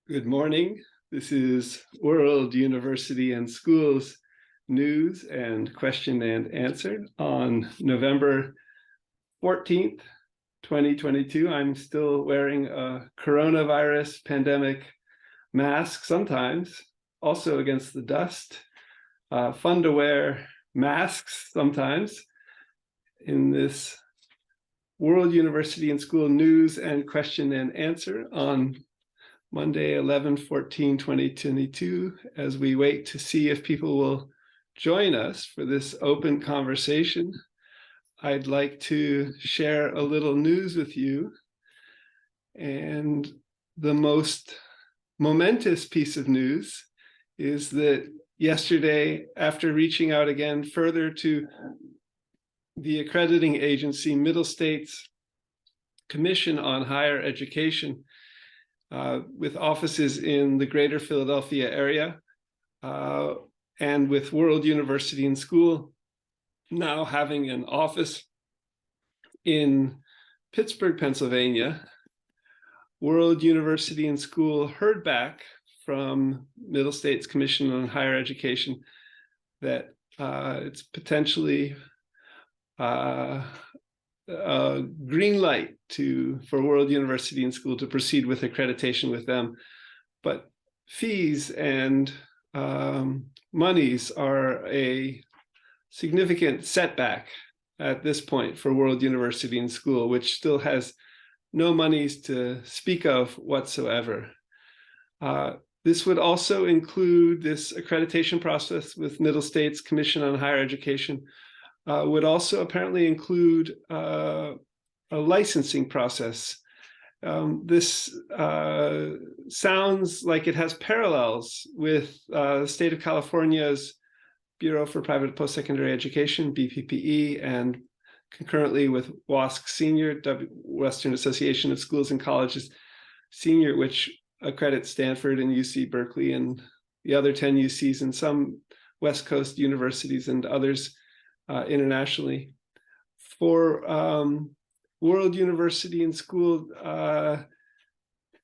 Good morning. This is World University and Schools news and question and answer on November 14th, 2022. I'm still wearing a coronavirus pandemic mask sometimes, also against the dust. Fun to wear masks sometimes in this World University and School news and question and answer on Monday, 11/14/2022, as we wait to see if people will join us for this open conversation. I'd like to share a little news with you. And the most momentous piece of news is that yesterday, after reaching out again further to the accrediting agency, Middle States Commission on Higher Education, with offices in the greater Philadelphia area, and with World University and School now having an office in Pittsburgh, Pennsylvania. World University and School heard back from Middle States Commission on Higher Education that it's potentially a green light for World University and School to proceed with accreditation with them. But fees and monies are a significant setback at this point for World University and School, which still has no monies to speak of whatsoever. This would also include this accreditation process with Middle States Commission on Higher Education, would also apparently include a licensing process. This sounds like it has parallels with the state of California's Bureau for Private Post-Secondary Education, BPPE, and concurrently with WASC Senior, Western Association of Schools and Colleges Senior, which accredits Stanford and UC Berkeley and the other 10 UCs and some West Coast universities and others internationally. For World University and School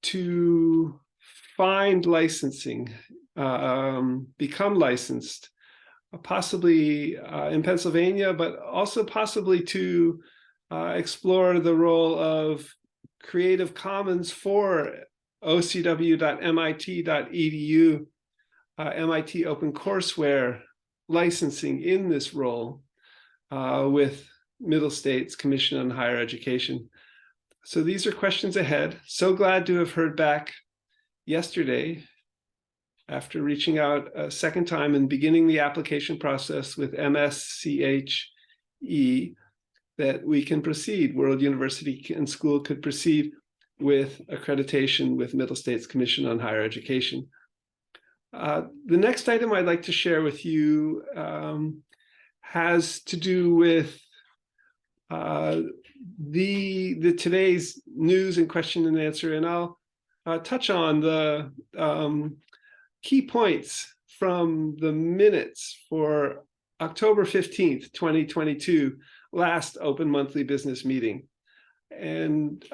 to find licensing, become licensed, possibly in Pennsylvania, but also possibly to explore the role of Creative Commons for ocw.mit.edu, MIT OpenCourseWare licensing in this role with Middle States Commission on Higher Education. So these are questions ahead. So glad to have heard back yesterday after reaching out a second time and beginning the application process with MSCHE that we can proceed. World University and School could proceed with accreditation with Middle States Commission on Higher Education. The next item I'd like to share with you has to do with today's news and question and answer, and I'll touch on the key points from the minutes for October 15th, 2022, last open monthly business meeting. And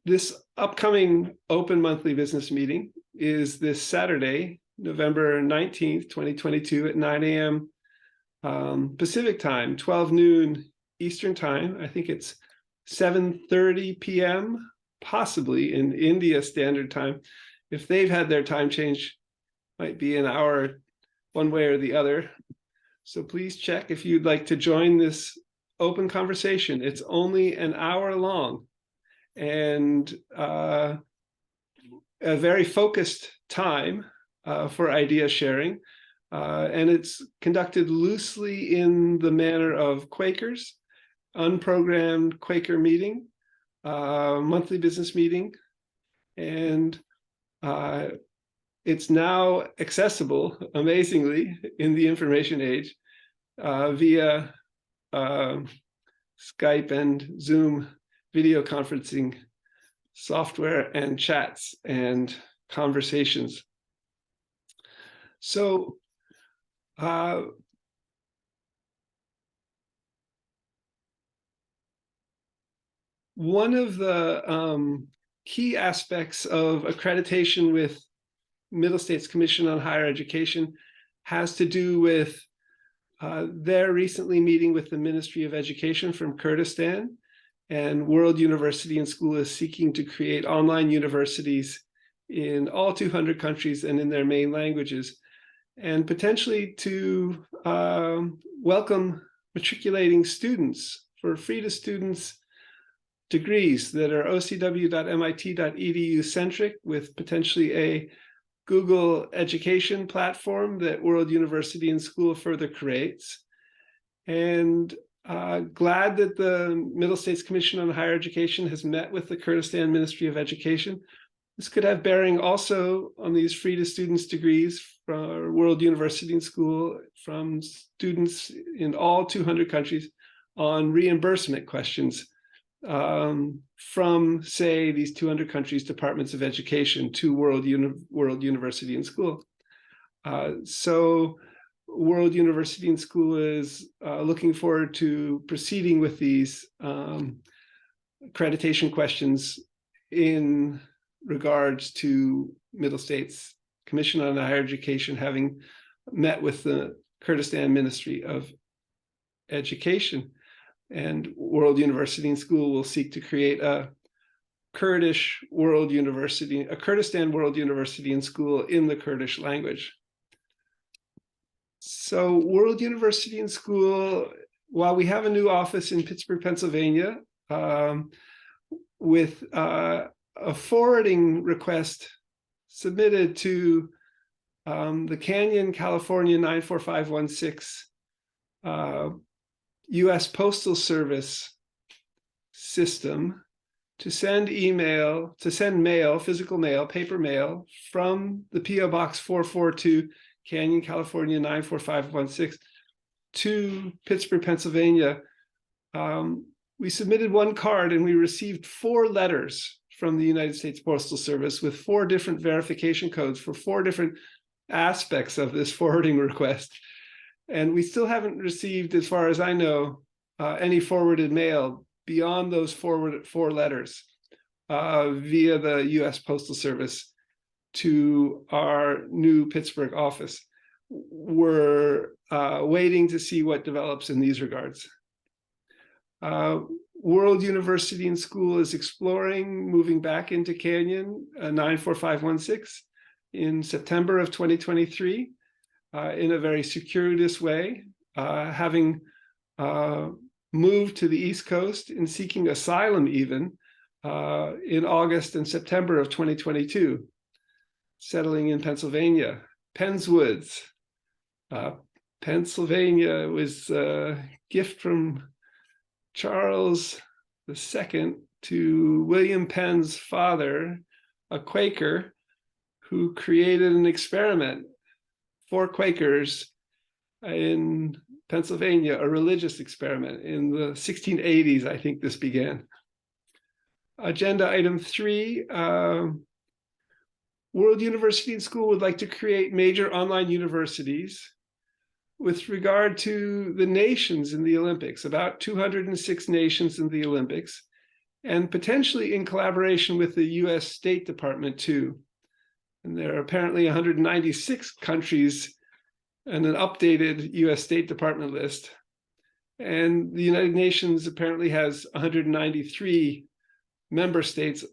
this upcoming open monthly business meeting is this Saturday, November 19th, 2022 at 9 a.m. Pacific time, 12 noon Eastern time. I think it's 7:30 p.m., possibly in India Standard Time. If they've had their time change, might be an hour one way or the other. So please check if you'd like to join this open conversation. It's only an hour long and a very focused time for idea sharing. And it's conducted loosely in the manner of Quakers, unprogrammed Quaker meeting, monthly business meeting, and it's now accessible, amazingly, in the information age via Skype and Zoom video conferencing software and chats and conversations. So one of the key aspects of accreditation with Middle States Commission on Higher Education has to do with their recently meeting with the Ministry of Education from Kurdistan, and World University and School is seeking to create online universities in all 200 countries and in their main languages, and potentially to welcome matriculating students for free to students degrees that are ocw.mit.edu centric, with potentially a Google education platform that World University and School further creates. And glad that the Middle States Commission on Higher Education has met with the Kurdistan Ministry of Education. This could have bearing also on these free to students degrees from World University and School from students in all 200 countries on reimbursement questions from, say, these 200 countries' departments of education to World University and School. So World University and School is looking forward to proceeding with these accreditation questions in regards to Middle States Commission on Higher Education having met with the Kurdistan Ministry of Education. And World University and School will seek to create a Kurdish World University, a Kurdistan World University and School in the Kurdish language. So World University and School, while we have a new office in Pittsburgh, Pennsylvania, with a forwarding request submitted to the Canyon, California 94516 U.S. Postal Service system to send mail, physical mail, paper mail from the P.O. Box 442, Canyon, California 94516 to Pittsburgh, Pennsylvania. We submitted one card and we received 4 letters from the United States Postal Service with 4 different verification codes for 4 different aspects of this forwarding request. And we still haven't received, as far as I know, any forwarded mail beyond those 4 letters via the U.S. Postal Service to our new Pittsburgh office. We're waiting to see what develops in these regards. World University and School is exploring moving back into Canyon 94516 in September of 2023. In a very circuitous way, having moved to the East Coast and seeking asylum even in August and September of 2022, settling in Pennsylvania. Pennswoods, Pennsylvania was a gift from Charles II to William Penn's father, a Quaker, who created an experiment for Quakers in Pennsylvania, a religious experiment. In the 1680s, I think this began. Agenda item 3, World University and School would like to create major online universities with regard to the nations in the Olympics, about 206 nations in the Olympics, and potentially in collaboration with the US State Department too. And there are apparently 196 countries and an updated US State Department list. And the United Nations apparently has 193 member states,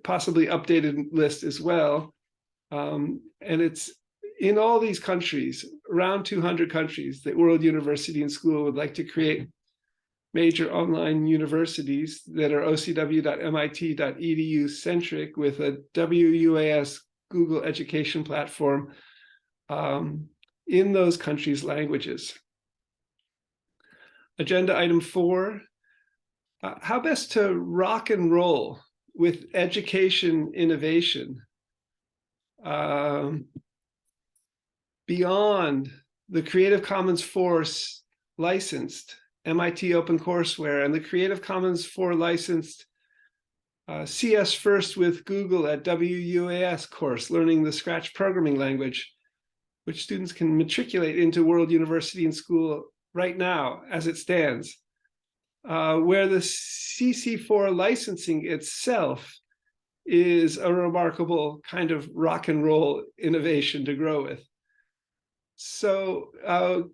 possibly updated list as well. And it's in all these countries, around 200 countries, that World University and School would like to create major online universities that are ocw.mit.edu centric with a WUAS Google education platform in those countries' languages. Agenda item 4, how best to rock and roll with education innovation beyond the Creative Commons 4 licensed MIT OpenCourseWare and the Creative Commons 4 licensed CS First with Google at WUAS course, Learning the Scratch Programming Language, which students can matriculate into World University and School right now as it stands, where the CC4 licensing itself is a remarkable kind of rock and roll innovation to grow with. So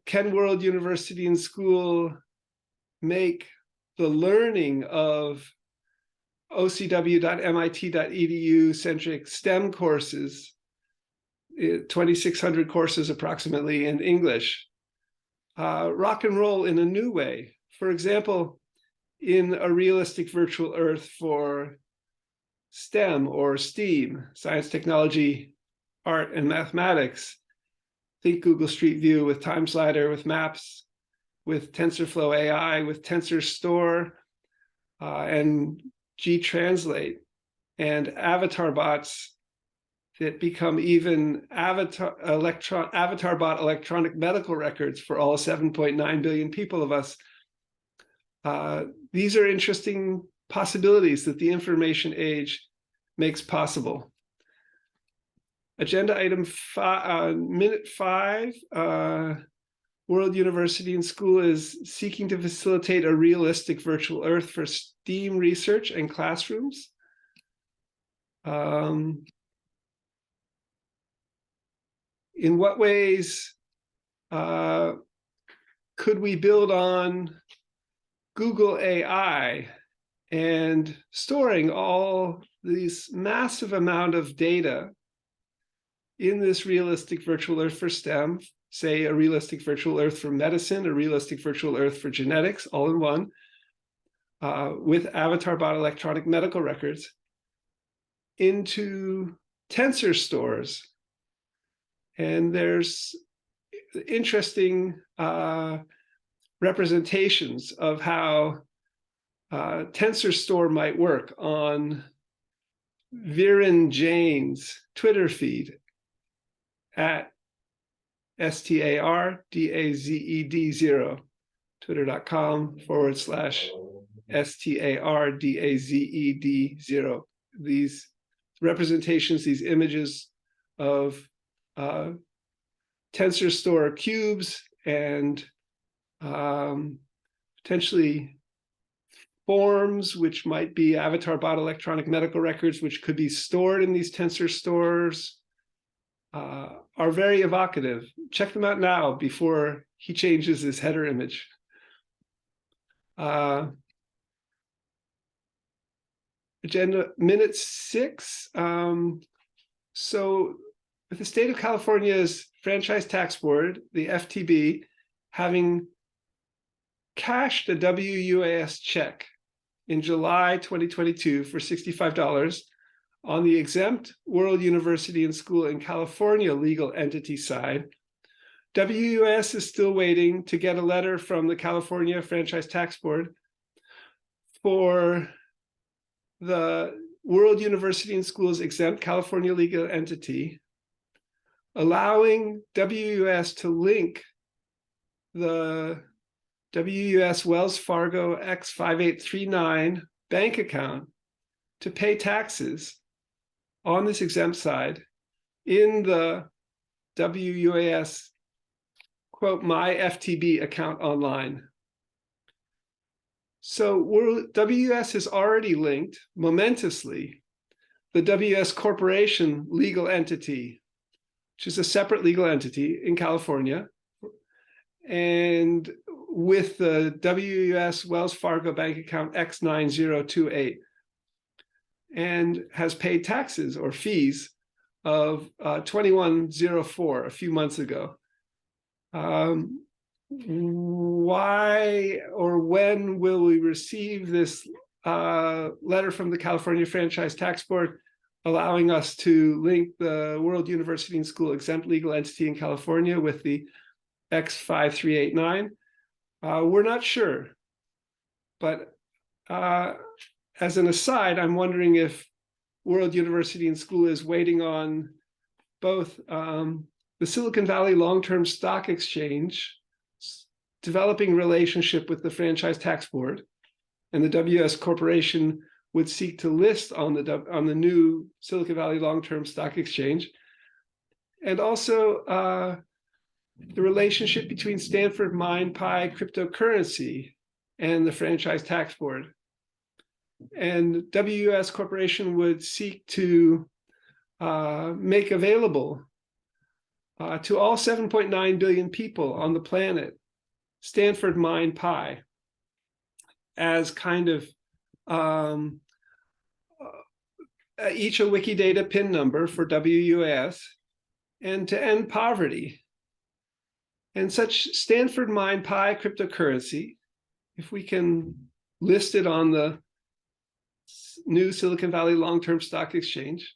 can World University and School make the learning of ocw.mit.edu centric STEM courses, 2,600 courses approximately in English, rock and roll in a new way? For example, in a realistic virtual earth for STEM or STEAM, science, technology, art, and mathematics. Think Google Street View with Time Slider, with Maps, with TensorFlow AI, with TensorStore, and G-Translate, and avatar bots that become even avatar bot electronic medical records for all 7.9 billion people of us. These are interesting possibilities that the information age makes possible. Agenda item minute 5, World University and School is seeking to facilitate a realistic virtual earth for STEAM research and classrooms. In what ways could we build on Google AI and storing all these massive amount of data in this realistic virtual earth for STEM, say a realistic virtual earth for medicine, a realistic virtual earth for genetics, all in one, with avatar bot electronic medical records, into tensor stores. And there's interesting representations of how TensorStore might work on Viren Jain's Twitter feed at STARDAZED0, twitter.com/STARDAZED0. These representations, these images of TensorStore cubes and potentially forms, which might be avatar bot electronic medical records, which could be stored in these tensor stores, are very evocative. Check them out now before he changes his header image. Agenda minute 6. So with the state of California's Franchise Tax Board, the FTB, having cashed a WUAS check in July 2022 for $65 on the exempt World University and School in California legal entity side, WUAS is still waiting to get a letter from the California Franchise Tax Board for the World University and School's exempt California legal entity, allowing WUAS to link the WUS Wells Fargo X5839 bank account to pay taxes on this exempt side in the WUAS, quote, my FTB account online. So WUS has already linked momentously the WS Corporation legal entity, which is a separate legal entity in California, and with the WUS Wells Fargo bank account X9028, and has paid taxes or fees of $2104 a few months ago. Why or when will we receive this letter from the California Franchise Tax Board allowing us to link the World University and School exempt legal entity in California with the X5389? We're not sure, but as an aside, I'm wondering if World University and School is waiting on both the Silicon Valley Long-Term Stock Exchange developing relationship with the Franchise Tax Board, and the WS Corporation would seek to list on the new Silicon Valley Long-Term Stock Exchange, and also the relationship between Stanford MindPi cryptocurrency and the Franchise Tax Board. And WUS Corporation would seek to make available to all 7.9 billion people on the planet Stanford Mind Pi as kind of each a Wikidata PIN number for WUS, and to end poverty. And such Stanford Mind Pi cryptocurrency, if we can list it on the new Silicon Valley long-term stock exchange,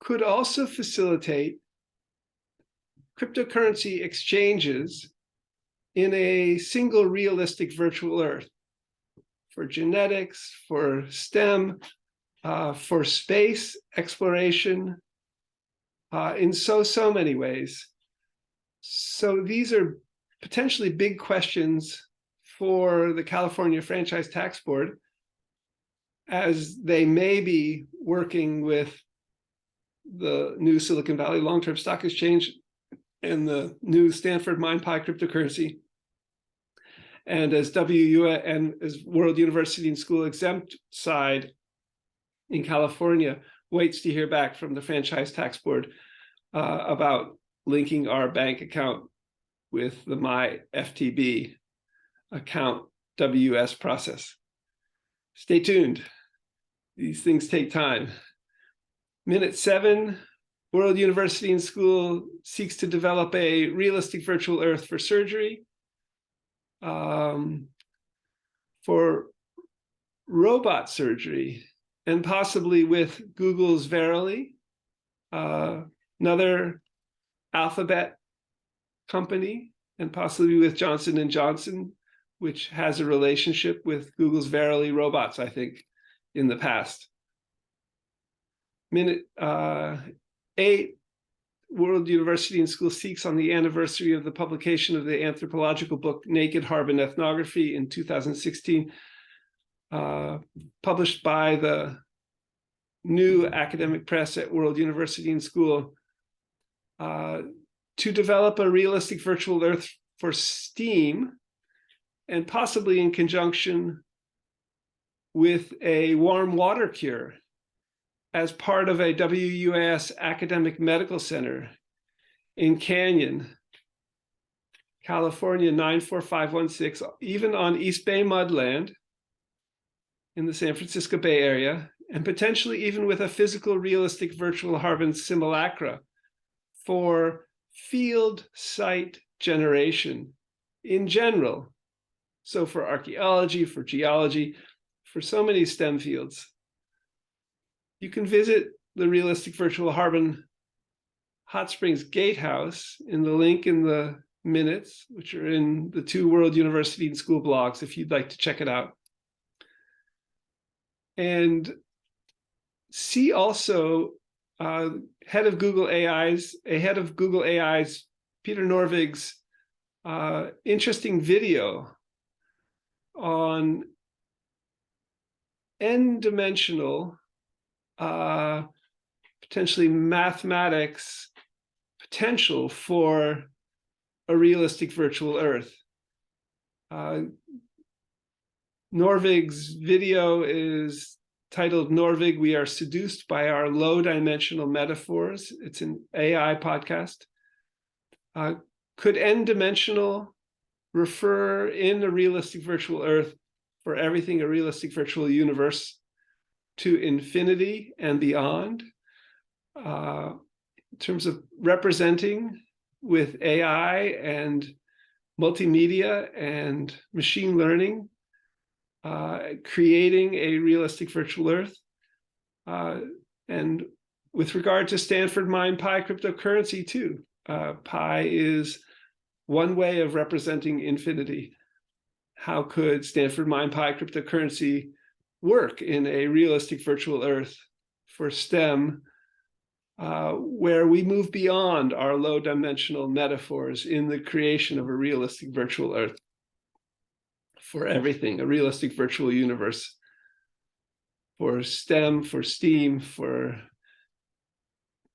could also facilitate cryptocurrency exchanges in a single realistic virtual Earth for genetics, for STEM, for space exploration, in so many ways. So these are potentially big questions for the California Franchise Tax Board, as they may be working with the new Silicon Valley long-term stock exchange and the new Stanford Mind Pi cryptocurrency, and as WUA and as World University and School exempt side in California waits to hear back from the Franchise Tax Board about linking our bank account with the My FTB account WUS process. Stay tuned. These things take time. Minute 7, World University and School seeks to develop a realistic virtual Earth for surgery, for robot surgery, and possibly with Google's Verily, another Alphabet company, and possibly with Johnson & Johnson, which has a relationship with Google's Verily robots, I think, in the past. Minute 8, World University and School seeks, on the anniversary of the publication of the anthropological book Naked Harbin Ethnography in 2016, published by the new academic press at World University and School, to develop a realistic virtual Earth for STEAM, and possibly in conjunction with a warm water cure as part of a WUAS academic medical center in Canyon, California 94516, even on East Bay mudland in the San Francisco Bay Area, and potentially even with a physical realistic virtual Harbin simulacra for field site generation in general. So for archaeology, for geology, for so many STEM fields. You can visit the realistic virtual Harbin Hot Springs Gatehouse in the link in the minutes, which are in the 2 World University and School blogs, if you'd like to check it out. And see also head of Google AI's, Peter Norvig's interesting video on n-dimensional, potentially mathematics potential for a realistic virtual Earth. Norvig's video is titled "Norvig, We Are Seduced by Our Low-Dimensional Metaphors." It's an AI podcast. Could n-dimensional refer in a realistic virtual Earth for everything a realistic virtual universe to infinity and beyond, in terms of representing with AI and multimedia and machine learning, creating a realistic virtual Earth. And with regard to Stanford Mind Pi cryptocurrency too, pi is one way of representing infinity. How could Stanford Mind Pi cryptocurrency work in a realistic virtual Earth for STEM, where we move beyond our low-dimensional metaphors in the creation of a realistic virtual Earth for everything, a realistic virtual universe for STEM, for STEAM, for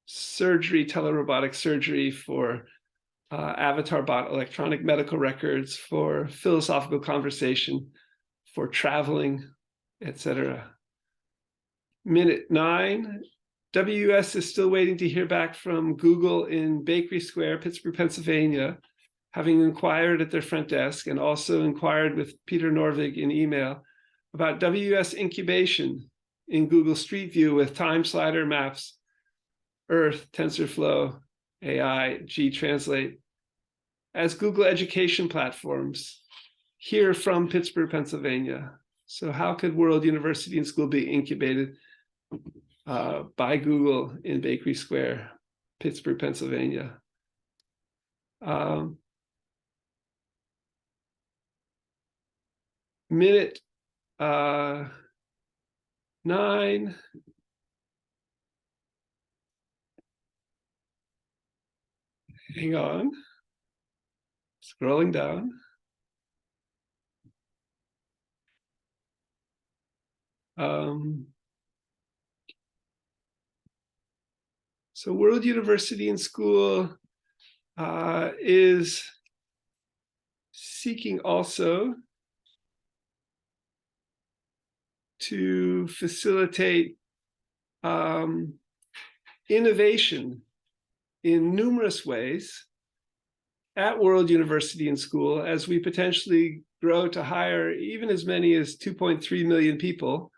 surgery, telerobotic surgery, for avatar bot electronic medical records, for philosophical conversation, for traveling, etc. Minute 9, WUS is still waiting to hear back from Google in Bakery Square, Pittsburgh, Pennsylvania, having inquired at their front desk and also inquired with Peter Norvig in email about WUS incubation in Google Street View with time slider maps, Earth, TensorFlow, AI, G-Translate, as Google education platforms here from Pittsburgh, Pennsylvania. So how could World University and School be incubated by Google in Bakery Square, Pittsburgh, Pennsylvania? Minute 9. Hang on. Scrolling down. So World University and School is seeking also to facilitate innovation in numerous ways at World University and School as we potentially grow to hire even as many as 2.3 million people,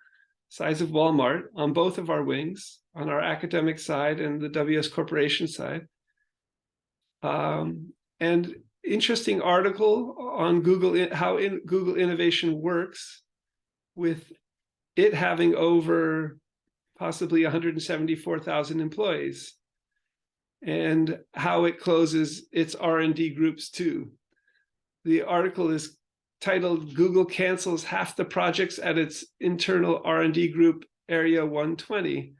size of Walmart, on both of our wings, on our academic side and the WS Corporation side. And interesting article on Google, how Google innovation works, with it having over possibly 174,000 employees, and how it closes its R&D groups too. The article is titled "Google Cancels Half the Projects at its Internal R&D Group Area 120."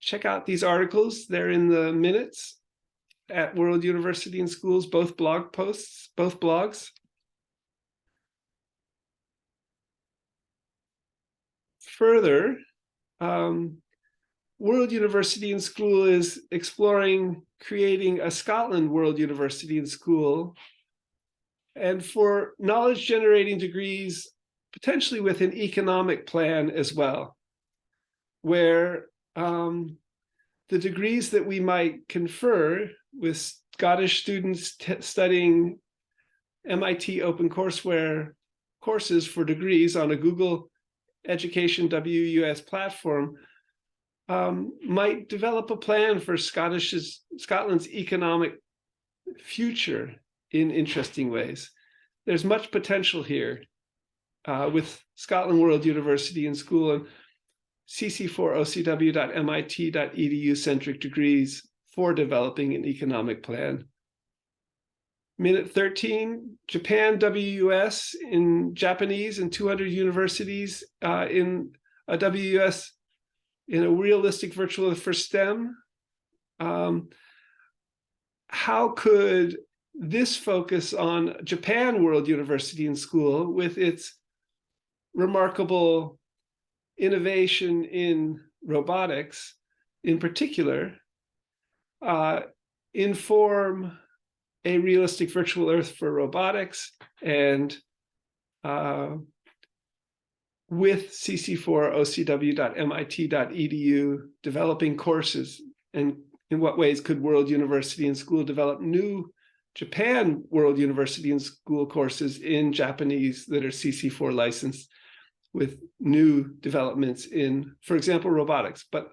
Check out these articles. They're in the minutes at World University and Schools, both blog posts, both blogs. Further, World University and School is exploring creating a Scotland World University and School, and for knowledge generating degrees, potentially with an economic plan as well, where the degrees that we might confer with Scottish students studying MIT OpenCourseWare courses for degrees on a Google Education WUS platform might develop a plan for Scotland's economic future in interesting ways. There's much potential here with Scotland World University and School and cc4ocw.mit.edu centric degrees for developing an economic plan. Minute 13, Japan WUS in Japanese and 200 universities in a WUS in a realistic virtual Earth for STEM. How could this focus on Japan World University and School, with its remarkable innovation in robotics in particular, inform a realistic virtual Earth for robotics, and with cc4ocw.mit.edu developing courses? And in what ways could World University and School develop new Japan World University and School courses in Japanese that are CC4 licensed, with new developments in, for example, robotics? But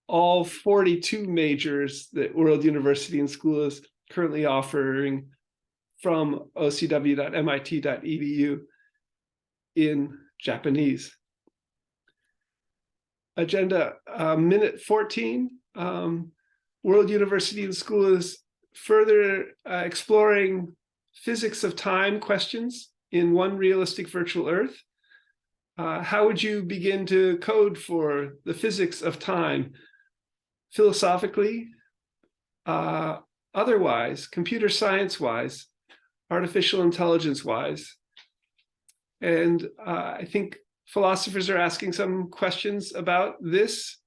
all 42 majors that World University and School is currently offering from ocw.mit.edu in Japanese. Agenda minute 14, World University and School is further exploring physics of time questions in one realistic virtual Earth. How would you begin to code for the physics of time, philosophically, otherwise, computer science-wise, artificial intelligence-wise? And I think philosophers are asking some questions about this,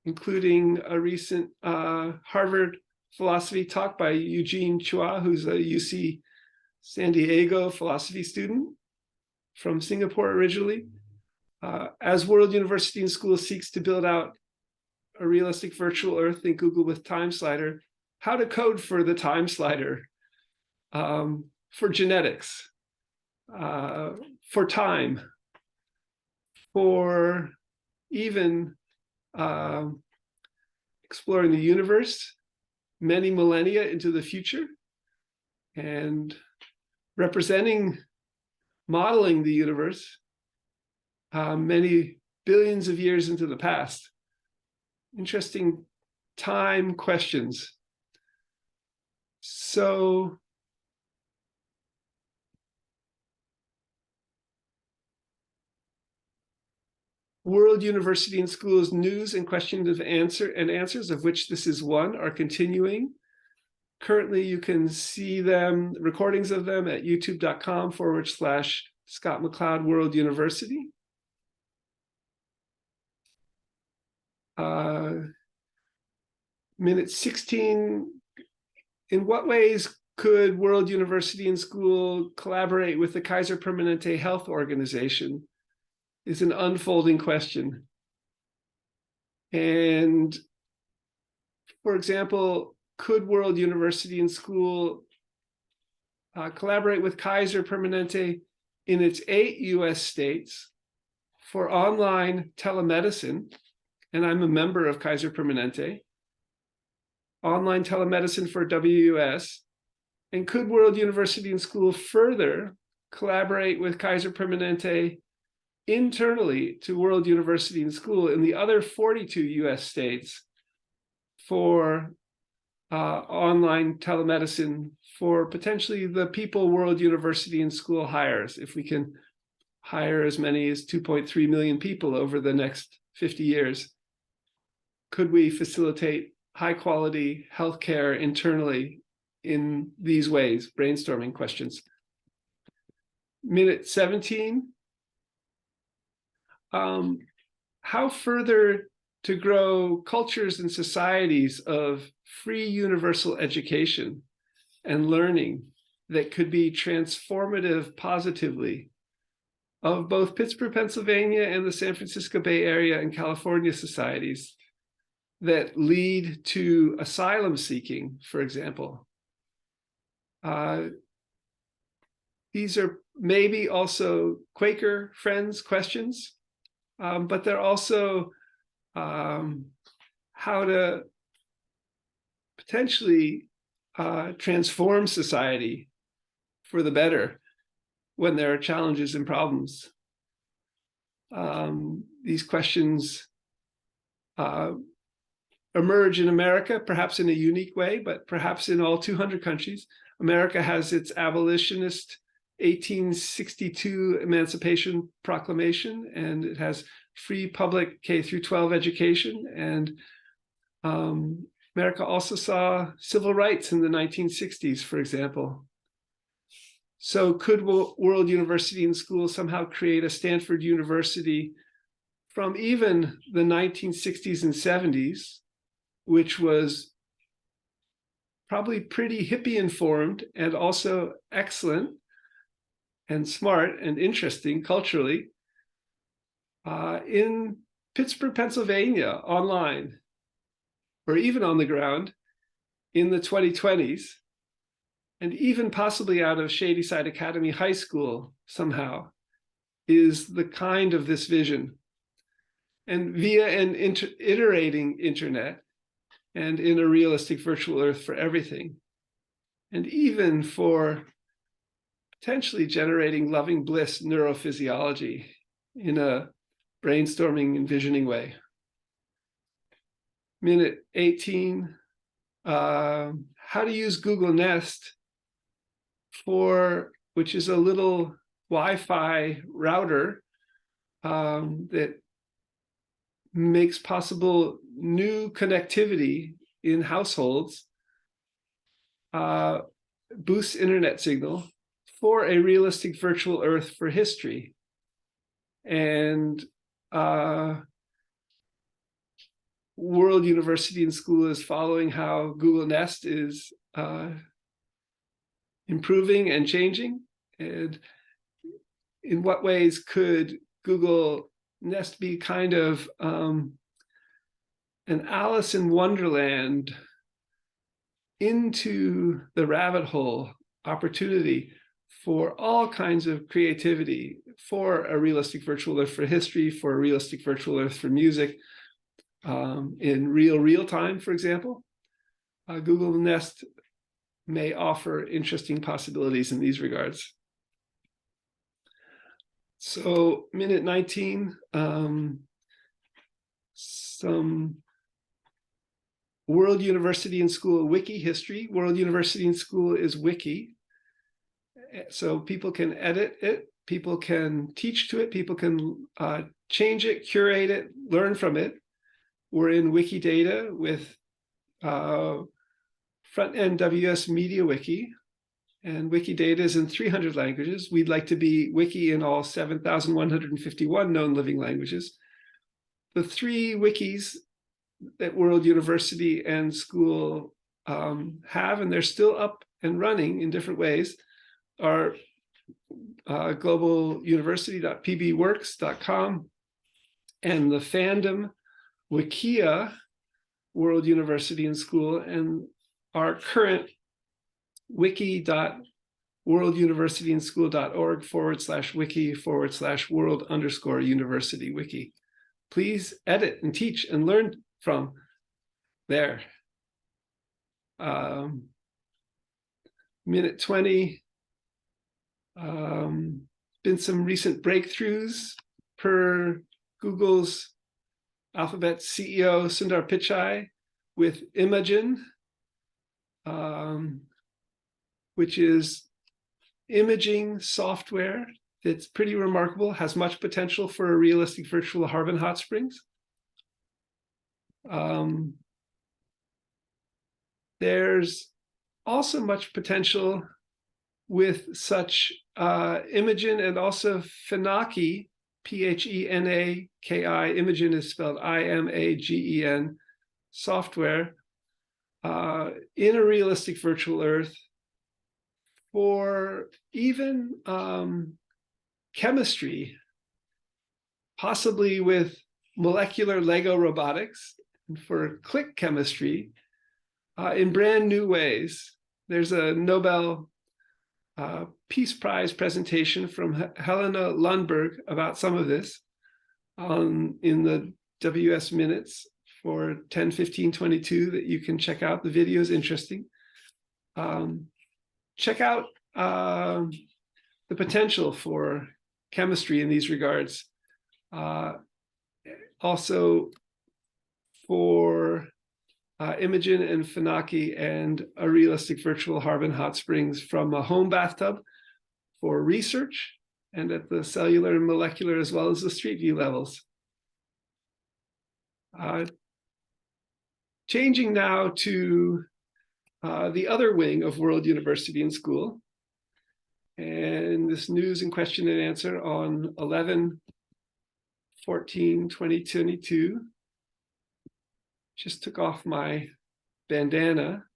including a recent Harvard philosophy talk by Eugene Chua, who's a UC San Diego philosophy student. from Singapore originally. As World University and School seeks to build out a realistic virtual Earth in Google with Time Slider, how to code for the Time Slider, for genetics, for time, for even exploring the universe many millennia into the future, and modeling the universe many billions of years into the past. Interesting time questions. So World University and Schools news and questions and answers, of which this is one, are continuing. Currently, you can see them, recordings of them, at youtube.com/Scott McCloud World University. Minute 16, in what ways could World University and School collaborate with the Kaiser Permanente Health Organization? Is an unfolding question. And for example, could World University and School collaborate with Kaiser Permanente in its 8 US states for online telemedicine? And I'm a member of Kaiser Permanente. Online telemedicine for WUS. And could World University and School further collaborate with Kaiser Permanente internally to World University and School in the other 42 US states for online telemedicine for potentially the people World University and School hires, if we can hire as many as 2.3 million people over the next 50 years? Could we facilitate high quality healthcare internally in these ways? Brainstorming questions. Minute 17. How further to grow cultures and societies of free universal education and learning that could be transformative positively of both Pittsburgh, Pennsylvania, and the San Francisco Bay Area and California societies that lead to asylum seeking, for example. These are maybe also Quaker Friends questions, but they're also how to potentially transform society for the better when there are challenges and problems. These questions emerge in America, perhaps in a unique way, but perhaps in all 200 countries. America has its abolitionist 1862 Emancipation Proclamation, and it has free public K-12 education. And America also saw civil rights in the 1960s, for example. So could World University and School somehow create a Stanford University from even the 1960s and 70s, which was probably pretty hippie informed and also excellent and smart and interesting culturally, in Pittsburgh, Pennsylvania, online, or even on the ground in the 2020s, and even possibly out of Shadyside Academy High School somehow, is the kind of this vision. And via an iterating internet and in a realistic virtual Earth for everything, and even for potentially generating loving bliss neurophysiology in a brainstorming, envisioning way. Minute 18, how to use Google Nest which is a little Wi-Fi router that makes possible new connectivity in households, boosts internet signal for a realistic virtual Earth for history. And World University and School is following how Google Nest is improving and changing. And in what ways could Google Nest be kind of an Alice in Wonderland into the rabbit hole opportunity for all kinds of creativity, for a realistic virtual earth for history, for a realistic virtual earth for music, in real time, for example. Google Nest may offer interesting possibilities in these regards. So minute 19, some World University and School wiki history. World University and School is wiki. So people can edit it, people can teach to it, people can change it, curate it, learn from it. We're in Wikidata with front-end WS Media Wiki, and Wikidata is in 300 languages. We'd like to be wiki in all 7,151 known living languages. The three wikis that World University and School have, and they're still up and running in different ways, are globaluniversity.pbworks.com and the fandom Wikia World University and School, and our current wiki.worlduniversityandschool.org/wiki/world_university wiki. Please edit and teach and learn from there. Minute 20. Been some recent breakthroughs per Google's Alphabet CEO Sundar Pichai with Imagen, which is imaging software that's pretty remarkable, has much potential for a realistic virtual Harbin hot springs. There's also much potential with such Imagen and also Phenaki, Phenaki, Imagen is spelled Imagen, software in a realistic virtual earth for even chemistry, possibly with molecular Lego robotics, and for click chemistry in brand new ways. There's a Nobel Peace Prize presentation from Helena Lundberg about some of this in the WS Minutes for 10/15/22 that you can check out. The video is interesting. Check out the potential for chemistry in these regards. Also for Imagen and Phenaki and a realistic virtual Harbin hot springs from a home bathtub for research and at the cellular and molecular as well as the street view levels. Changing now to the other wing of World University and School, and this news and question and answer on 11/14/2022. Just took off my bandana.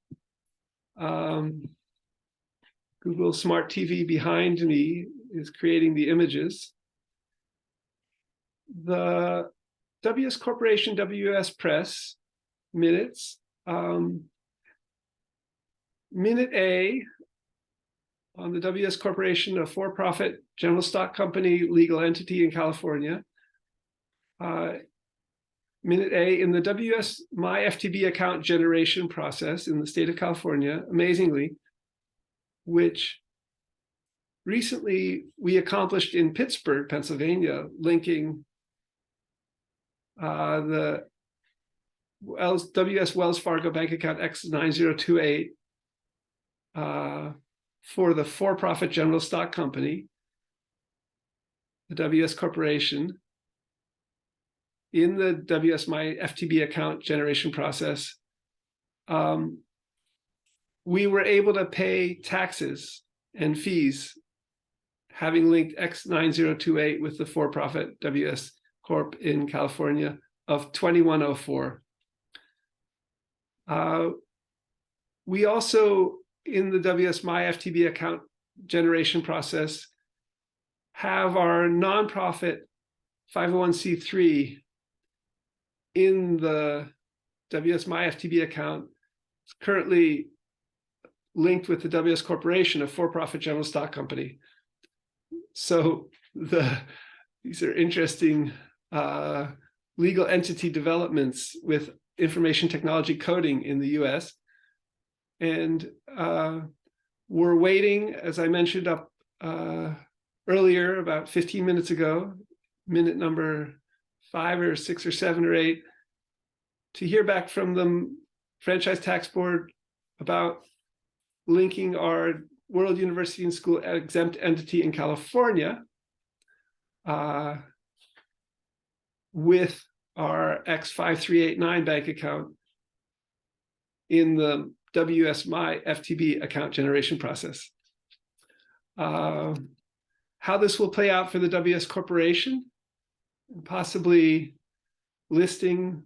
Google Smart TV behind me is creating the images. The WS Corporation, WS Press minutes. Minute A on the WS Corporation, a for-profit general stock company, legal entity in California. Minute A, in the WS My FTB account generation process in the state of California, amazingly, which recently we accomplished in Pittsburgh, Pennsylvania, linking the WS Wells Fargo bank account X9028 for the for-profit general stock company, the WS Corporation, in the WS My FTB account generation process. We were able to pay taxes and fees having linked X9028 with the for-profit WS Corp in California of $2104. We also, in the WS My FTB account generation process, have our nonprofit 501c3 in the WS My FTB account. It's currently linked with the WS Corporation, a for-profit general stock company. So these are interesting legal entity developments with information technology coding in the US. And we're waiting, as I mentioned up earlier, about 15 minutes ago, minute number 5 or 6 or 7 or 8, to hear back from the Franchise Tax Board about linking our World University and School exempt entity in California with our X5389 bank account in the WS My FTB account generation process. How this will play out for the WS Corporation, possibly listing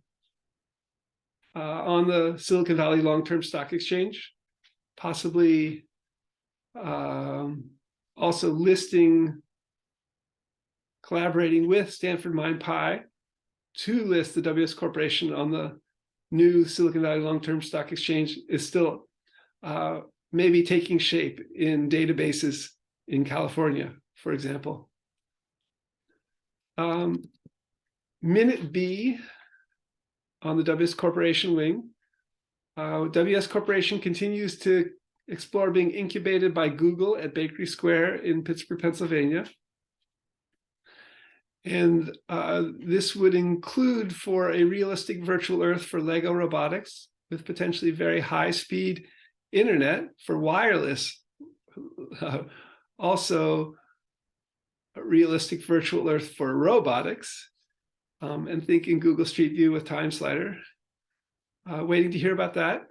on the Silicon Valley Long-Term Stock Exchange, possibly also listing, collaborating with Stanford MindPi to list the WS Corporation on the new Silicon Valley Long-Term Stock Exchange is still maybe taking shape in databases in California, for example. Minute B on the WS Corporation wing. WS Corporation continues to explore being incubated by Google at Bakery Square in Pittsburgh, Pennsylvania. And this would include for a realistic virtual Earth for Lego robotics with potentially very high-speed internet for wireless. Also, a realistic virtual Earth for robotics, and thinking Google Street View with Time Slider. Waiting to hear about that.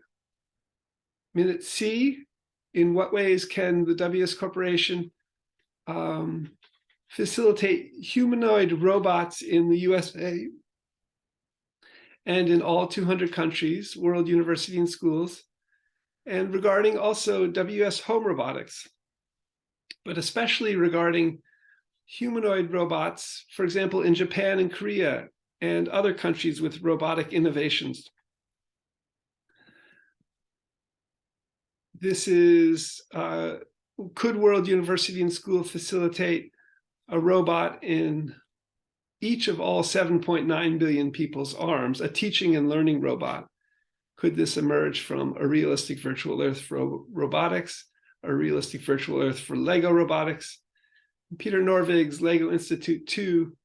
Minute C, in what ways can the WS Corporation facilitate humanoid robots in the USA and in all 200 countries, World University and Schools, and regarding also WS home robotics, but especially regarding humanoid robots, for example, in Japan and Korea and other countries with robotic innovations. This is, could World University and School facilitate a robot in each of all 7.9 billion people's arms, a teaching and learning robot? Could this emerge from a realistic virtual Earth for robotics, a realistic virtual Earth for Lego robotics? Peter Norvig's Lego Institute 2,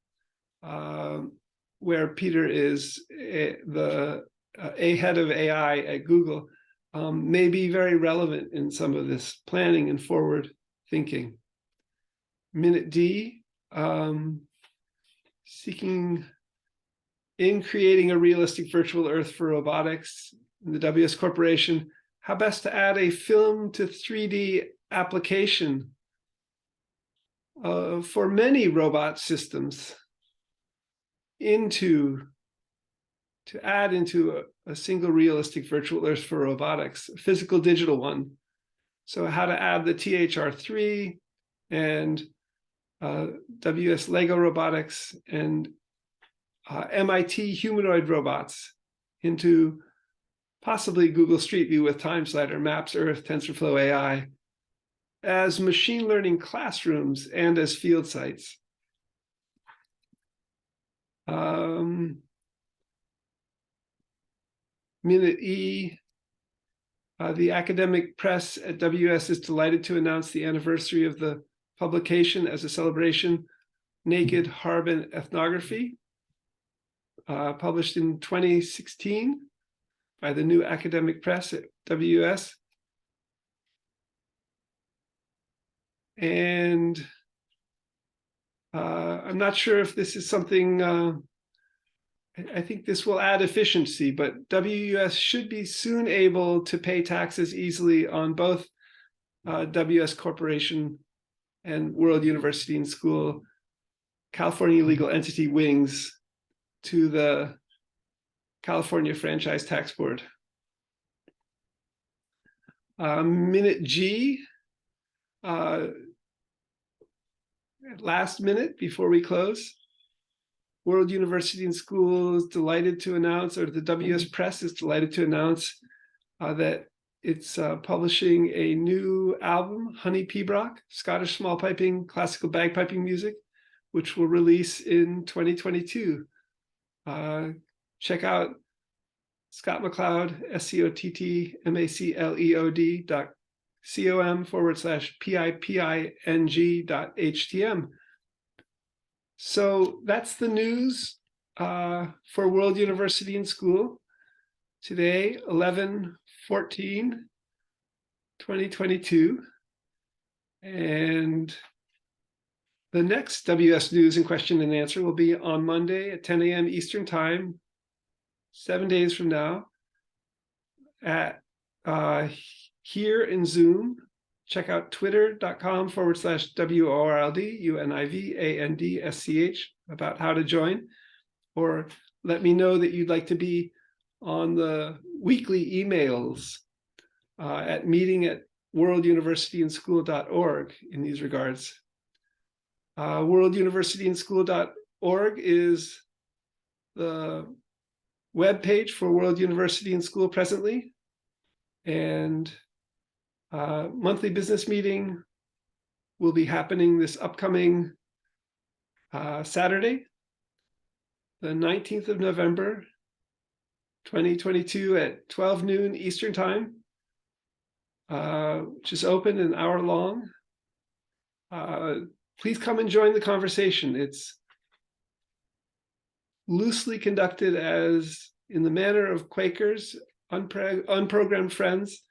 where Peter is the head of AI at Google, may be very relevant in some of this planning and forward thinking. Minute D, seeking in creating a realistic virtual Earth for robotics in the WS Corporation, how best to add a film to 3D application for many robot systems to add into a single realistic virtual Earth for robotics, a physical digital one. So how to add the THR3 and WS Lego robotics and MIT humanoid robots into possibly Google Street View with Time Slider, Maps, Earth, TensorFlow AI, as machine learning classrooms and as field sites. Minute E, the academic press at WS is delighted to announce the anniversary of the publication as a celebration, Naked Harbin Ethnography, published in 2016 by the New Academic Press at WS. And I'm not sure if this is something, I think this will add efficiency, but WUS should be soon able to pay taxes easily on both WS Corporation and World University and School California legal entity wings to the California Franchise Tax Board. Minute G, last minute before we close, World University and School is delighted to announce, or the WS Press is delighted to announce that it's publishing a new album, Honey Pibroch, Scottish small piping, classical bagpiping music, which will release in 2022. Check out Scott MacLeod, SCOTTMACLEOD.com/PIPING.HTM. So that's the news for World University and School. Today, 11/14/2022. And the next WS News and Question and Answer will be on Monday at 10 a.m. Eastern Time, 7 days from now, at here in Zoom. Check out twitter.com/WORLD about how to join, or let me know that you'd like to be on the weekly emails at meeting@worlduniversityandschool.org in these regards. Worlduniversityandschool.org is the web page for World University and School presently, and monthly business meeting will be happening this upcoming Saturday, the 19th of November, 2022 at 12 noon Eastern Time, which is open, an hour long. Please come and join the conversation. It's loosely conducted as in the manner of Quakers, unprogrammed friends,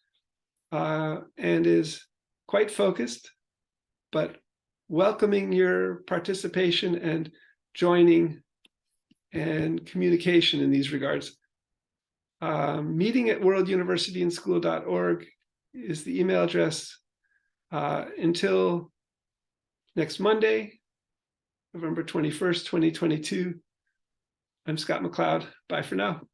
and is quite focused, but welcoming your participation and joining and communication in these regards. Meeting@worlduniversityandschool.org is the email address. Until next Monday, November 21st, 2022, I'm Scott MacLeod. Bye for now.